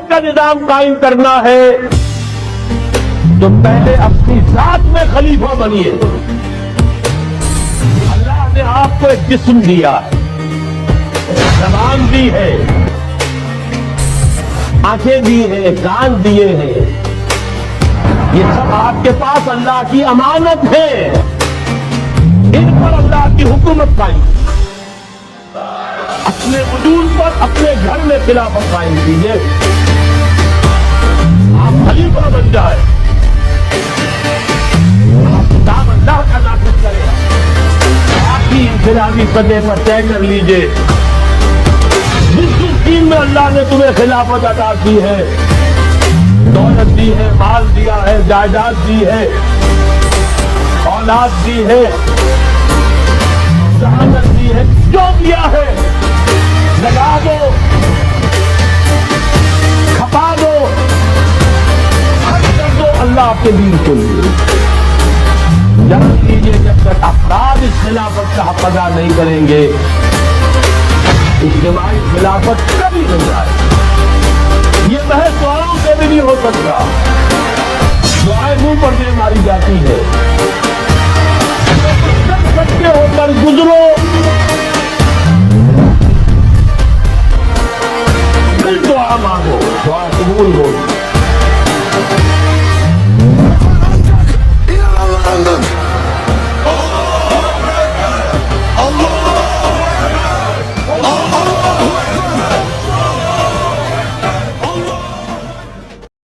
खिलाफत का निजाम कायम करना है तो पहले अपनी जात में खलीफा बनिए। अल्लाह ने आपको एक जिस्म दिया, जबान दी है, आंखें दी है, कान दिए हैं, ये सब आपके पास अल्लाह की अमानत है। इन पर अल्लाह की हुकूमत कायम, अपने वजूद पर अपने घर में खिलाफत कायम कीजिए। आप खलीफा बन जाए, आप किताब अल्लाह का नाफिज करें, आप ही इनकलाबी सतह पर तय कर लीजिए। जिस चीज में अल्लाह ने तुम्हें खिलाफत अता की है, दौलत दी है, माल दिया है, जायदाद दी है, औलाद दी है, शहादत दी है, जो दिया है लगा दो, खपा दो, खर्च कर दो अल्लाह के दीन के लिए। जान लीजिए जब तक अफराद इस खिलाफत का हक अदा नहीं करेंगे, इज्तिमाई खिलाफत कभी नहीं आए। ये महज दुआओं से भी नहीं हो सकता, दुआएं मुंह पर से मारी जाती है।